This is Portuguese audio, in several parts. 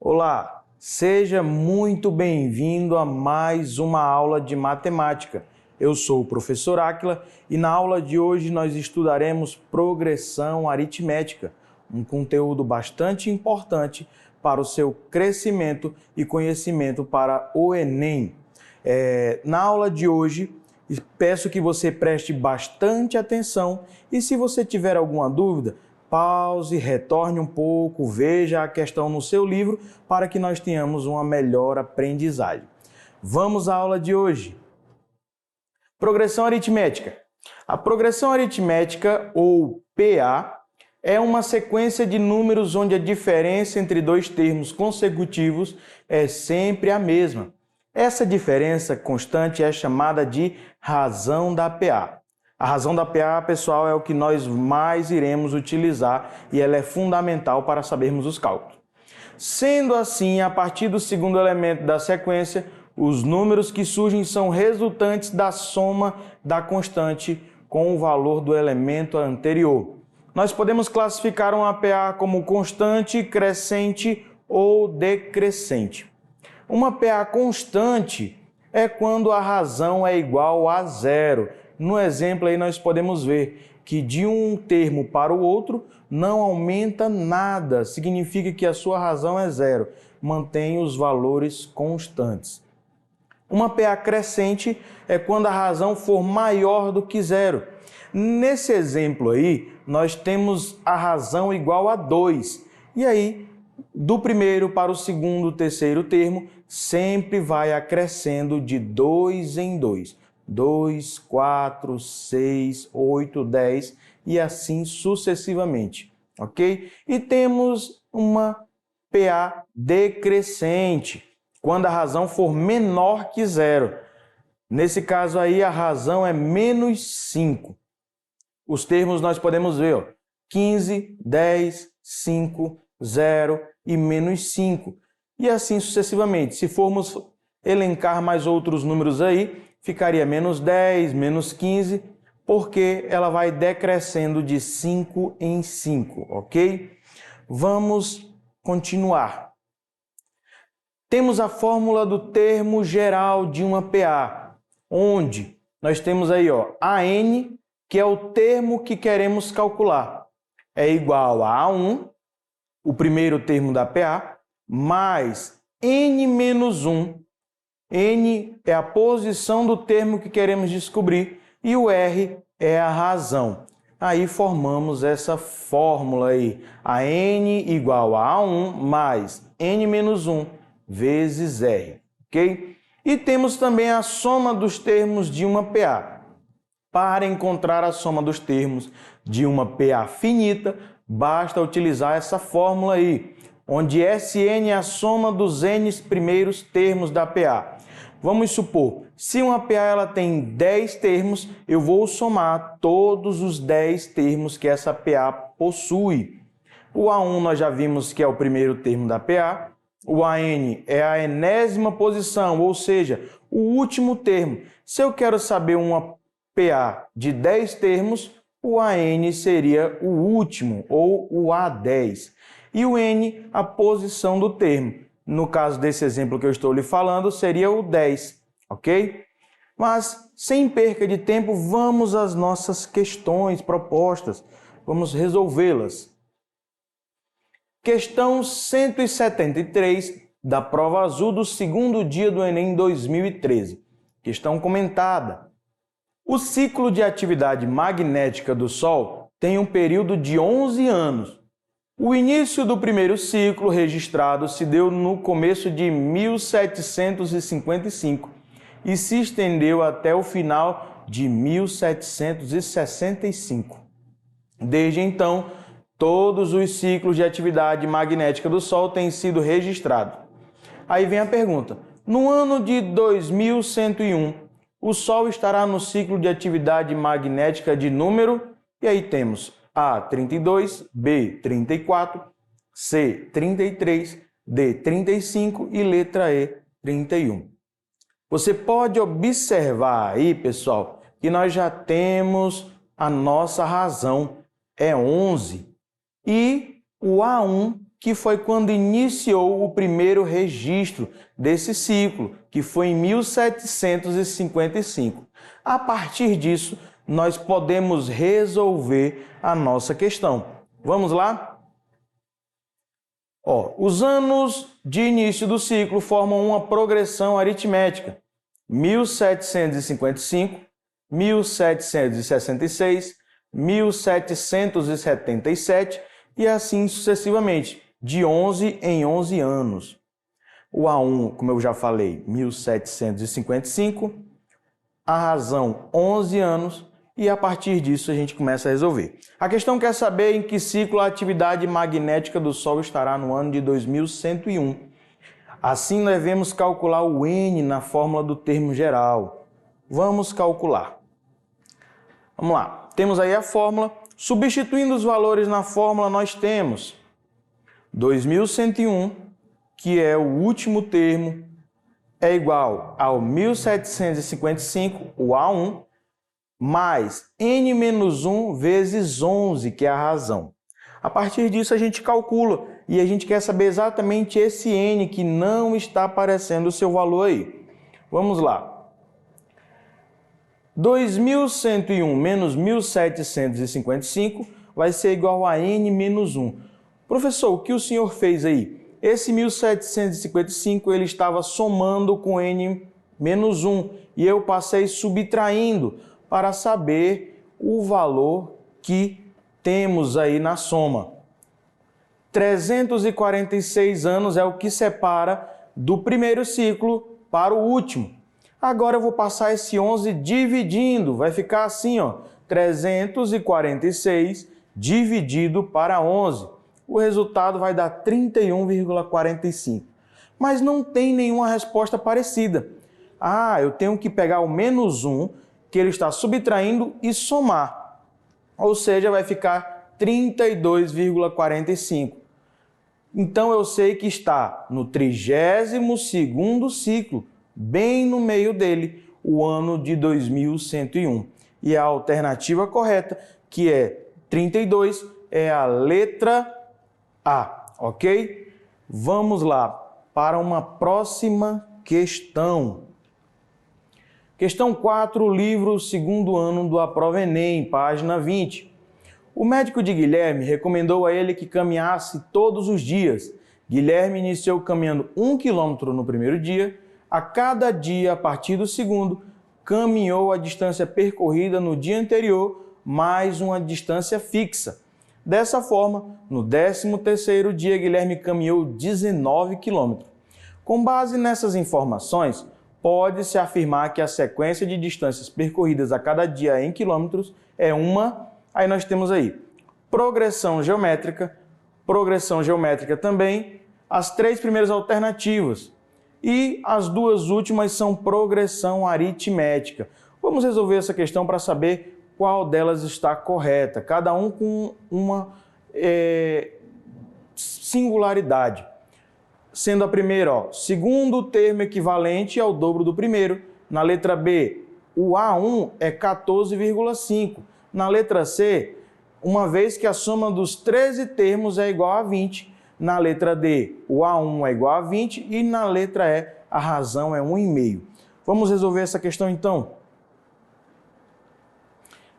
Olá, seja muito bem-vindo a mais uma aula de matemática. Eu sou o professor Áquila e na aula de hoje nós estudaremos progressão aritmética, um conteúdo bastante importante para o seu crescimento e conhecimento para o Enem. Na aula de hoje, peço que você preste bastante atenção e se você tiver alguma dúvida, pause, retorne um pouco, veja a questão no seu livro para que nós tenhamos uma melhor aprendizagem. Vamos à aula de hoje. Progressão aritmética. A progressão aritmética, ou PA, é uma sequência de números onde a diferença entre dois termos consecutivos é sempre a mesma. Essa diferença constante é chamada de razão da PA. A razão da PA, pessoal, é o que nós mais iremos utilizar e ela é fundamental para sabermos os cálculos. Sendo assim, a partir do segundo elemento da sequência, os números que surgem são resultantes da soma da constante com o valor do elemento anterior. Nós podemos classificar uma PA como constante, crescente ou decrescente. Uma PA constante é quando a razão é igual a zero. No exemplo aí nós podemos ver que de um termo para o outro não aumenta nada, significa que a sua razão é zero, mantém os valores constantes. Uma PA crescente é quando a razão for maior do que zero. Nesse exemplo aí, nós temos a razão igual a 2. E aí, do primeiro para o segundo, terceiro termo, sempre vai acrescendo de 2 em 2. 2, 4, 6, 8, 10 e assim sucessivamente, ok? E temos uma PA decrescente, quando a razão for menor que zero. Nesse caso aí, a razão é menos 5. Os termos nós podemos ver, ó, 15, 10, 5, 0 e menos 5. E assim sucessivamente. Se formos elencar mais outros números aí, ficaria menos 10, menos 15, porque ela vai decrescendo de 5 em 5, ok? Vamos continuar. Temos a fórmula do termo geral de uma PA, onde nós temos aí, ó, AN, que é o termo que queremos calcular, é igual a A1, o primeiro termo da PA, mais N menos 1. N é a posição do termo que queremos descobrir e o R é a razão. Aí formamos essa fórmula aí, a N igual a A1 mais N menos 1 vezes R, ok? E temos também a soma dos termos de uma PA. Para encontrar a soma dos termos de uma PA finita, basta utilizar essa fórmula aí, onde Sn é a soma dos n primeiros termos da PA. Vamos supor, se uma PA ela tem 10 termos, eu vou somar todos os 10 termos que essa PA possui. O A1 nós já vimos que é o primeiro termo da PA, o AN é a enésima posição, ou seja, o último termo. Se eu quero saber uma PA de 10 termos, o AN seria o último, ou o A10. E o N, a posição do termo. No caso desse exemplo que eu estou lhe falando, seria o 10, ok? Mas, sem perca de tempo, vamos às nossas questões propostas. Vamos resolvê-las. Questão 173 da prova azul do segundo dia do Enem 2013. Questão comentada. O ciclo de atividade magnética do Sol tem um período de 11 anos. O início do primeiro ciclo registrado se deu no começo de 1755 e se estendeu até o final de 1765. Desde então, todos os ciclos de atividade magnética do Sol têm sido registrados. Aí vem a pergunta: no ano de 2101, o Sol estará no ciclo de atividade magnética de número, e aí temos A, 32, B, 34, C, 33, D, 35 e letra E, 31. Você pode observar aí, pessoal, que nós já temos a nossa razão, é 11. E o A1, que foi quando iniciou o primeiro registro desse ciclo, que foi em 1755. A partir disso, nós podemos resolver a nossa questão. Vamos lá? Os anos de início do ciclo formam uma progressão aritmética. 1755, 1766, 1777 e assim sucessivamente, de 11 em 11 anos. O A1, como eu já falei, 1755, a razão 11 anos e a partir disso a gente começa a resolver. A questão quer saber em que ciclo a atividade magnética do Sol estará no ano de 2101. Assim, nós devemos calcular o N na fórmula do termo geral. Vamos calcular. Vamos lá. Temos aí a fórmula. Substituindo os valores na fórmula, nós temos 2101, que é o último termo, é igual ao 1755, o A1, mais N-1 vezes 11, que é a razão. A partir disso, a gente calcula e a gente quer saber exatamente esse N que não está aparecendo o seu valor aí. Vamos lá. 2101 menos 1755 vai ser igual a N-1. Professor, o que o senhor fez aí? Esse 1755 ele estava somando com N-1 e eu passei subtraindo para saber o valor que temos aí na soma. 346 anos é o que separa do primeiro ciclo para o último. Agora eu vou passar esse 11 dividindo, vai ficar assim, 346 dividido para 11. O resultado vai dar 31,45. Mas não tem nenhuma resposta parecida. Eu tenho que pegar o -1 que ele está subtraindo e somar. Ou seja, vai ficar 32,45. Então eu sei que está no 32º ciclo, bem no meio dele, o ano de 2101. E a alternativa correta, que é 32, é a letra A, ok? Vamos lá para uma próxima questão. Questão 4, livro 2º ano do Aprova Enem, página 20. O médico de Guilherme recomendou a ele que caminhasse todos os dias. Guilherme iniciou caminhando 1 quilômetro no primeiro dia. A cada dia, a partir do segundo, caminhou a distância percorrida no dia anterior, mais uma distância fixa. Dessa forma, no 13º dia, Guilherme caminhou 19 quilômetros. Com base nessas informações, pode-se afirmar que a sequência de distâncias percorridas a cada dia em quilômetros é uma... Aí nós temos aí progressão geométrica também, as 3 primeiras alternativas. E as 2 últimas são progressão aritmética. Vamos resolver essa questão para saber qual delas está correta, cada um com uma singularidade. Sendo a primeira, segundo termo equivalente ao dobro do primeiro. Na letra B, o A1 é 14,5. Na letra C, uma vez que a soma dos 13 termos é igual a 20. Na letra D, o A1 é igual a 20 e na letra E, a razão é 1,5. Vamos resolver essa questão então?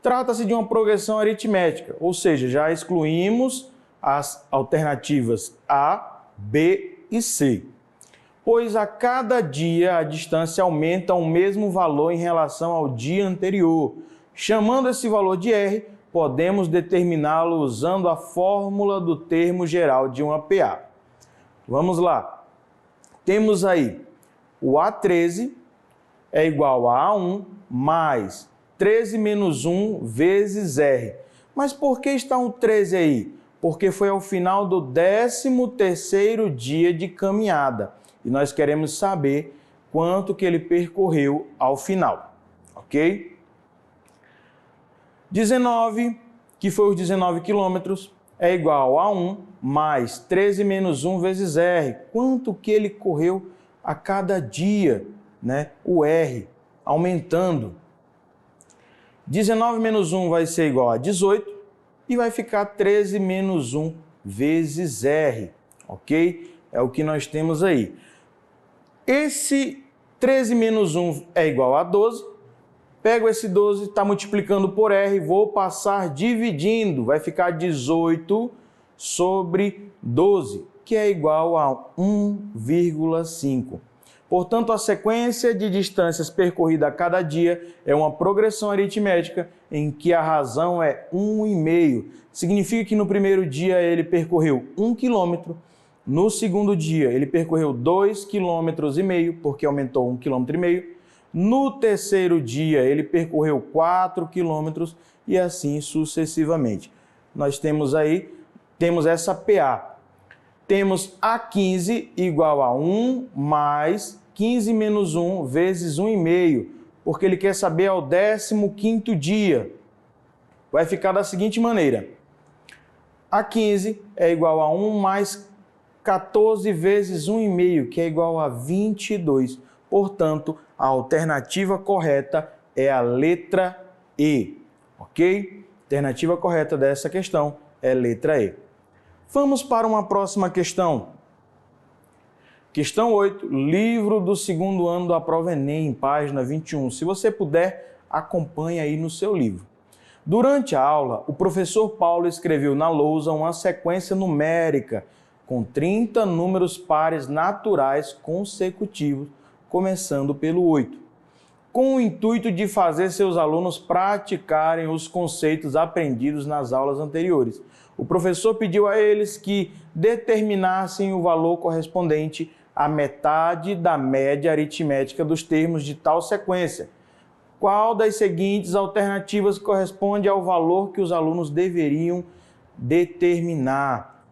Trata-se de uma progressão aritmética, ou seja, já excluímos as alternativas A, B e C. Pois a cada dia a distância aumenta o mesmo valor em relação ao dia anterior. Chamando esse valor de R, podemos determiná-lo usando a fórmula do termo geral de uma PA. Vamos lá. Temos aí o A13 é igual a A1 mais 13 menos 1 vezes R. Mas por que está um 13 aí? Porque foi ao final do 13º dia de caminhada. E nós queremos saber quanto que ele percorreu ao final. Ok? 19, que foi os 19 quilômetros, é igual a 1 mais 13 menos 1 vezes R. Quanto que ele correu a cada dia, né? O R, aumentando. 19 menos 1 vai ser igual a 18 e vai ficar 13 menos 1 vezes R. ok? É o que nós temos aí. Esse 13 menos 1 é igual a 12. Pego esse 12, está multiplicando por R, vou passar dividindo. Vai ficar 18 sobre 12, que é igual a 1,5. Portanto, a sequência de distâncias percorridas a cada dia é uma progressão aritmética em que a razão é 1,5. Significa que no primeiro dia ele percorreu 1 km, no segundo dia ele percorreu 2,5 km, porque aumentou 1,5 km. No terceiro dia ele percorreu 4 km e assim sucessivamente. Nós temos essa PA. Temos A15 igual a 1 mais 15 menos 1 vezes 1,5, porque ele quer saber ao 15º dia. Vai ficar da seguinte maneira. A15 é igual a 1 mais 14 vezes 1,5, que é igual a 22. Portanto, a alternativa correta é a letra E, ok? A alternativa correta dessa questão é a letra E. Vamos para uma próxima questão. Questão 8, livro do segundo ano da prova Enem, página 21. Se você puder, acompanhe aí no seu livro. Durante a aula, o professor Paulo escreveu na lousa uma sequência numérica com 30 números pares naturais consecutivos, começando pelo 8, com o intuito de fazer seus alunos praticarem os conceitos aprendidos nas aulas anteriores. O professor pediu a eles que determinassem o valor correspondente à metade da média aritmética dos termos de tal sequência. Qual das seguintes alternativas corresponde ao valor que os alunos deveriam determinar?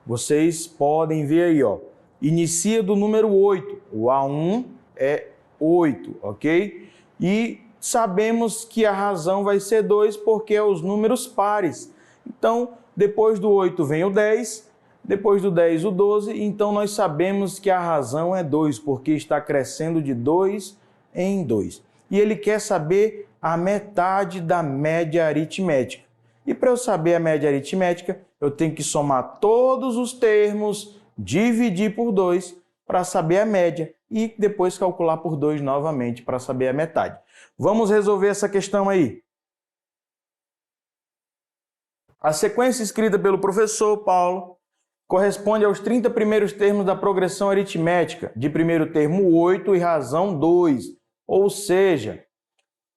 Vocês podem ver aí, ó. Inicia do número 8. O A1 é 8, ok? E sabemos que a razão vai ser 2 porque é os números pares. Então, depois do 8 vem o 10, depois do 10 o 12, então nós sabemos que a razão é 2, porque está crescendo de 2 em 2. E ele quer saber a metade da média aritmética. E para eu saber a média aritmética, eu tenho que somar todos os termos, dividir por 2 para saber a média e depois calcular por 2 novamente para saber a metade. Vamos resolver essa questão aí. A sequência escrita pelo professor Paulo corresponde aos 30 primeiros termos da progressão aritmética, de primeiro termo 8 e razão 2, ou seja,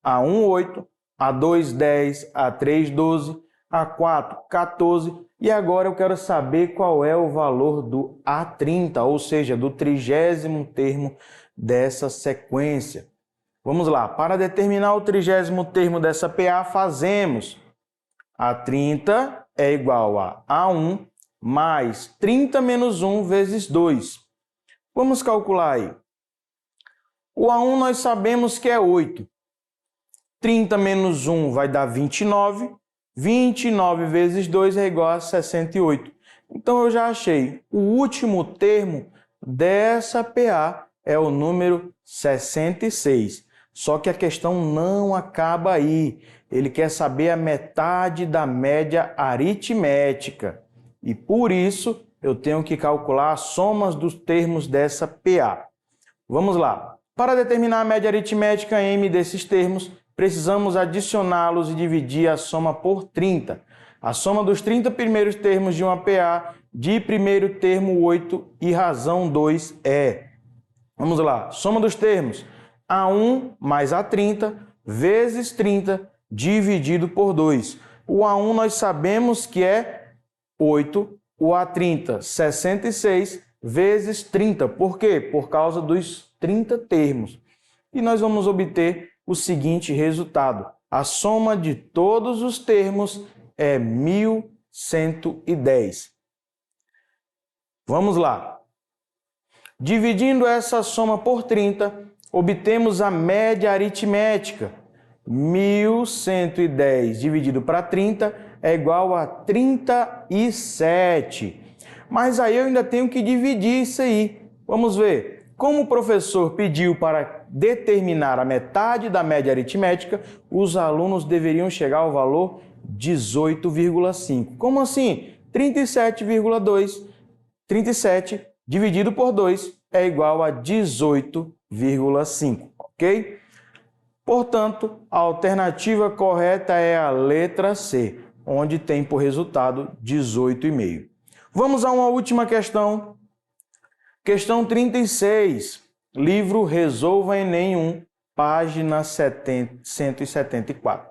A1, 8, A2, 10, A3, 12, A4, 14, e agora eu quero saber qual é o valor do A30, ou seja, do 30º termo dessa sequência. Vamos lá, para determinar o 30º termo dessa PA, fazemos A30 é igual a A1 mais 30 menos 1 vezes 2. Vamos calcular aí. O A1 nós sabemos que é 8. 30 menos 1 vai dar 29. 29 vezes 2 é igual a 68. Então eu já achei. O último termo dessa PA é o número 66. Só que a questão não acaba aí. Ele quer saber a metade da média aritmética. E por isso eu tenho que calcular as somas dos termos dessa PA. Vamos lá. Para determinar a média aritmética M desses termos, precisamos adicioná-los e dividir a soma por 30. A soma dos 30 primeiros termos de uma PA de primeiro termo 8 e razão 2 é... Vamos lá. Soma dos termos. A1 mais A30 vezes 30 dividido por 2. O A1 nós sabemos que é 8, o A30, 66 vezes 30. Por quê? Por causa dos 30 termos. E nós vamos obter o seguinte resultado. A soma de todos os termos é 1110. Vamos lá. Dividindo essa soma por 30, obtemos a média aritmética. 1110 dividido para 30 é igual a 37. Mas aí eu ainda tenho que dividir isso aí. Vamos ver. Como o professor pediu para determinar a metade da média aritmética, os alunos deveriam chegar ao valor 18,5. Como assim? 37,2 37 dividido por 2 é igual a 18,5, ok? Portanto, a alternativa correta é a letra C, onde tem por resultado 18,5. Vamos a uma última questão. Questão 36, livro Resolva Enem 1, página 174.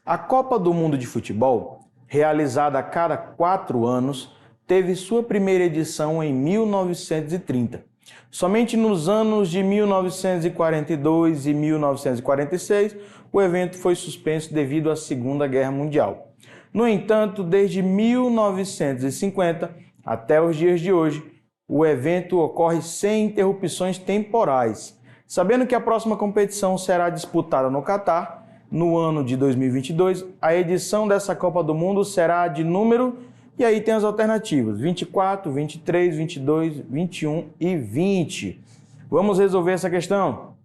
A Copa do Mundo de Futebol, realizada a cada 4 anos, teve sua primeira edição em 1930. Somente nos anos de 1942 e 1946, o evento foi suspenso devido à Segunda Guerra Mundial. No entanto, desde 1950 até os dias de hoje, o evento ocorre sem interrupções temporais. Sabendo que a próxima competição será disputada no Catar, no ano de 2022, a edição dessa Copa do Mundo será de número, e aí tem as alternativas, 24, 23, 22, 21 e 20. Vamos resolver essa questão?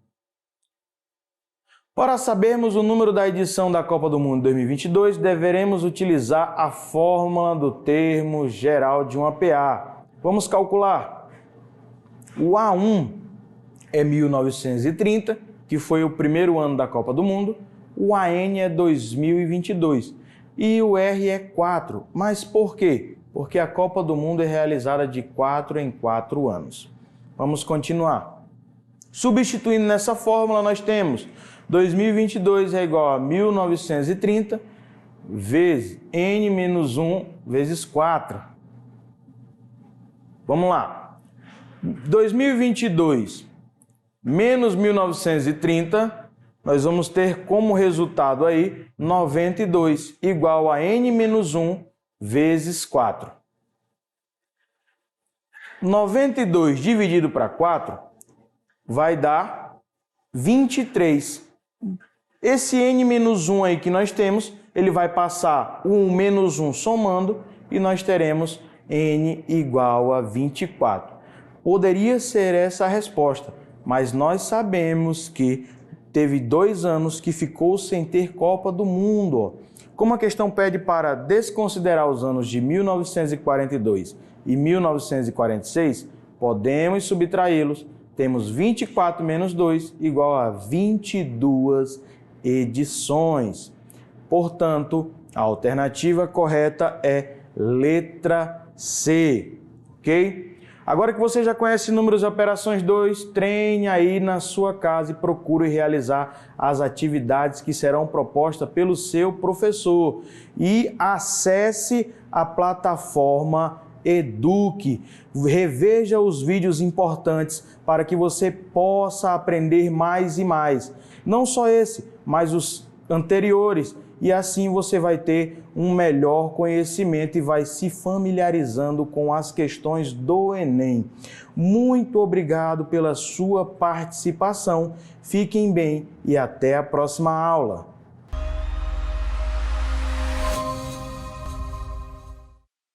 Para sabermos o número da edição da Copa do Mundo 2022, deveremos utilizar a fórmula do termo geral de um APA. Vamos calcular. O A1 é 1930, que foi o primeiro ano da Copa do Mundo. O AN é 2022 e o R é 4. Mas por quê? Porque a Copa do Mundo é realizada de 4 em 4 anos. Vamos continuar. Substituindo nessa fórmula, nós temos 2022 é igual a 1930 vezes N menos 1 vezes 4. Vamos lá. 2022 menos 1930, nós vamos ter como resultado aí 92, igual a N menos 1 vezes 4. 92 dividido para 4 vai dar 23. Esse N menos 1 aí que nós temos, ele vai passar o 1 menos 1 somando e nós teremos N igual a 24. Poderia ser essa a resposta, mas nós sabemos que teve 2 anos que ficou sem ter Copa do Mundo. Como a questão pede para desconsiderar os anos de 1942 e 1946, podemos subtraí-los. Temos 24 menos 2 igual a 22 edições. Portanto, a alternativa correta é letra C, ok? Agora que você já conhece números e operações 2, treine aí na sua casa e procure realizar as atividades que serão propostas pelo seu professor. E acesse a plataforma Eduque. Reveja os vídeos importantes para que você possa aprender mais e mais. Não só esse, mas os anteriores. E assim você vai ter um melhor conhecimento e vai se familiarizando com as questões do Enem. Muito obrigado pela sua participação. Fiquem bem e até a próxima aula.